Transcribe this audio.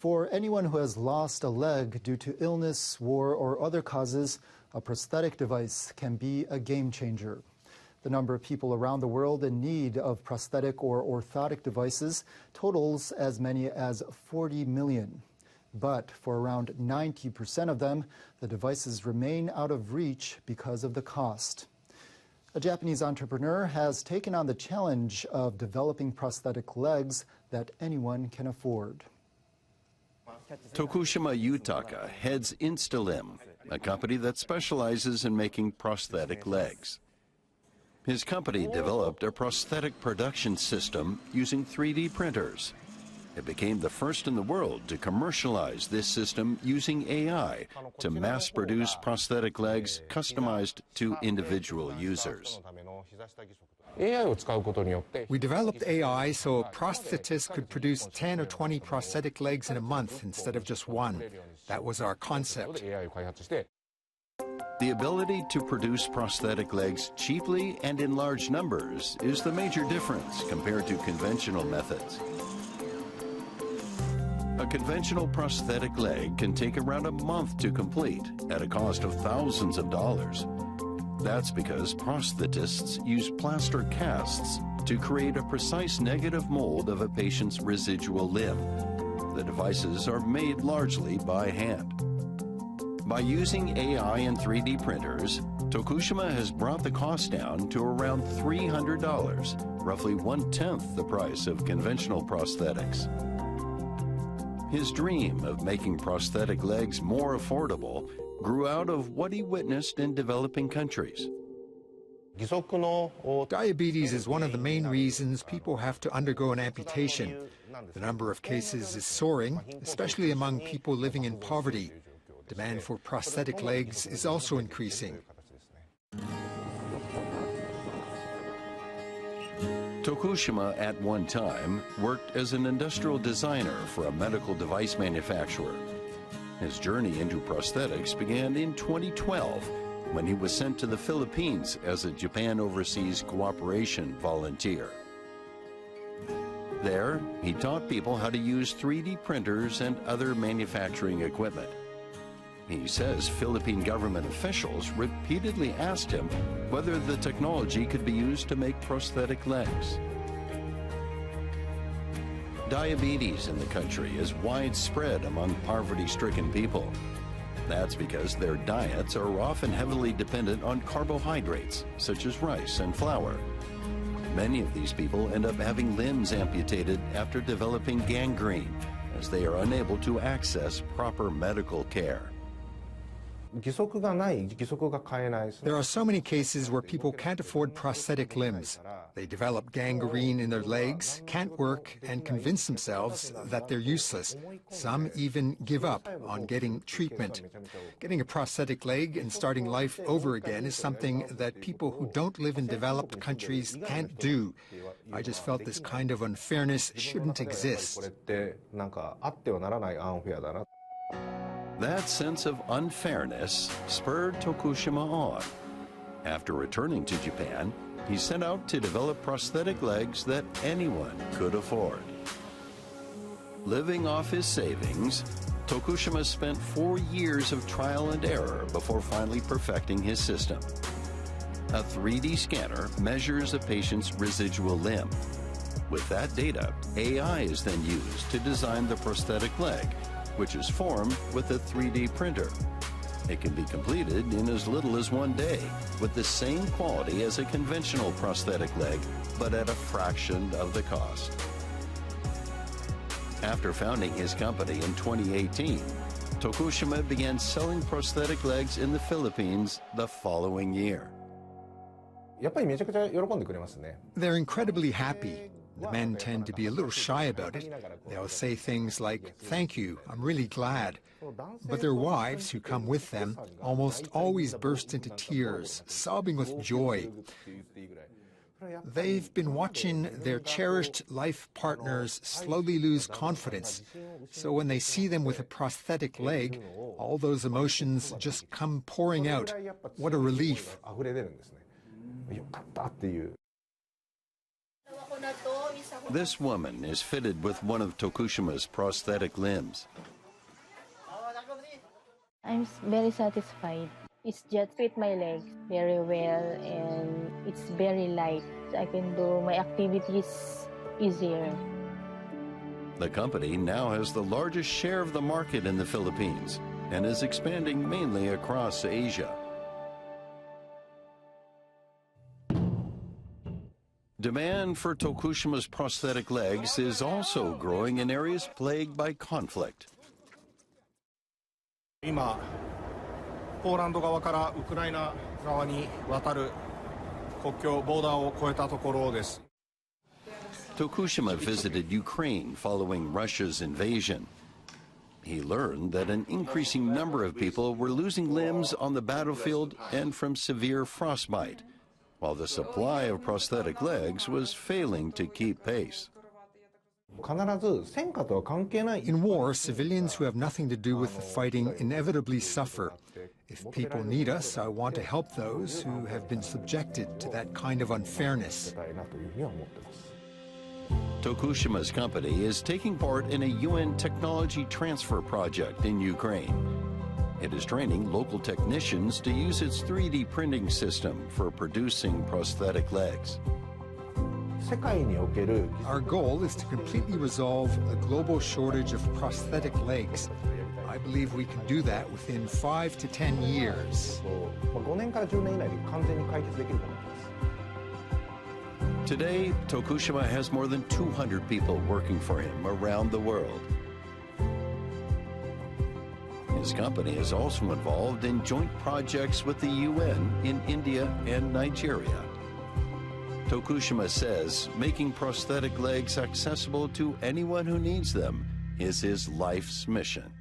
For anyone who has lost a leg due to illness, war, or other causes, a prosthetic device can be a game changer. The number of people around the world in need of prosthetic or orthotic devices totals as many as 40 million. But for around 90% of them, the devices remain out of reach because of the cost. A Japanese entrepreneur has taken on the challenge of developing prosthetic legs that anyone can afford. Tokushima Yutaka heads Instalim, a company that specializes in making prosthetic legs. His company developed a prosthetic production system using 3D printers. It became the first in the world to commercialize this system using AI to mass-produce prosthetic legs customized to individual users. We developed AI so a prosthetist could produce 10 or 20 prosthetic legs in a month instead of just one. That was our concept. The ability to produce prosthetic legs cheaply and in large numbers is the major difference compared to conventional methods. A conventional prosthetic leg can take around a month to complete at a cost of thousands of dollars. That's because prosthetists use plaster casts to create a precise negative mold of a patient's residual limb. The devices are made largely by hand. By using AI and 3D printers, Tokushima has brought the cost down to around $300, roughly 1/10 the price of conventional prosthetics. His dream of making prosthetic legs more affordable grew out of what he witnessed in developing countries. Diabetes is one of the main reasons people have to undergo an amputation. The number of cases is soaring, especially among people living in poverty. Demand for prosthetic legs is also increasing. Tokushima at one time worked as an industrial designer for a medical device manufacturer. His journey into prosthetics began in 2012 when he was sent to the Philippines as a Japan Overseas Cooperation volunteer. There, he taught people how to use 3D printers and other manufacturing equipment. He says Philippine government officials repeatedly asked him whether the technology could be used to make prosthetic legs. Diabetes in the country is widespread among poverty-stricken people. That's because their diets are often heavily dependent on carbohydrates, such as rice and flour. Many of these people end up having limbs amputated after developing gangrene, as they are unable to access proper medical care. There are so many cases where people can't afford prosthetic limbs. They develop gangrene in their legs, can't work, and convince themselves that they're useless. Some even give up on getting treatment. Getting a prosthetic leg and starting life over again is something that people who don't live in developed countries can't do. I just felt this kind of unfairness shouldn't exist. That sense of unfairness spurred Tokushima on. After returning to Japan, he set out to develop prosthetic legs that anyone could afford. Living off his savings, Tokushima spent 4 years of trial and error before finally perfecting his system. A 3D scanner measures a patient's residual limb. With that data, AI is then used to design the prosthetic leg, which is formed with a 3D printer. It can be completed in as little as 1 day, with the same quality as a conventional prosthetic leg, but at a fraction of the cost. After founding his company in 2018, Tokushima began selling prosthetic legs in the Philippines the following year. They're incredibly happy. The men tend to be a little shy about it. They'll say things like, "Thank you, I'm really glad." But their wives, who come with them, almost always burst into tears, sobbing with joy. They've been watching their cherished life partners slowly lose confidence. So when they see them with a prosthetic leg, all those emotions just come pouring out. What a relief. This woman is fitted with one of Tokushima's prosthetic limbs. I'm very satisfied. It's just fit my legs very well and it's very light. I can do my activities easier. The company now has the largest share of the market in the Philippines and is expanding mainly across Asia. Demand for Tokushima's prosthetic legs is also growing in areas plagued by conflict. 今、ポーランド側からウクライナ側に渡る国境ボーダーを越えたところです。 Tokushima visited Ukraine following Russia's invasion. He learned that an increasing number of people were losing limbs on the battlefield and from severe frostbite, while the supply of prosthetic legs was failing to keep pace. In war, civilians who have nothing to do with the fighting inevitably suffer. If people need us, I want to help those who have been subjected to that kind of unfairness. Tokushima's company is taking part in a UN technology transfer project in Ukraine. It is training local technicians to use its 3D printing system for producing prosthetic legs. Our goal is to completely resolve the global shortage of prosthetic legs. I believe we can do that within 5 to 10 years. Today, Tokushima has more than 200 people working for him around the world. His company is also involved in joint projects with the UN in India and Nigeria. Tokushima says making prosthetic legs accessible to anyone who needs them is his life's mission.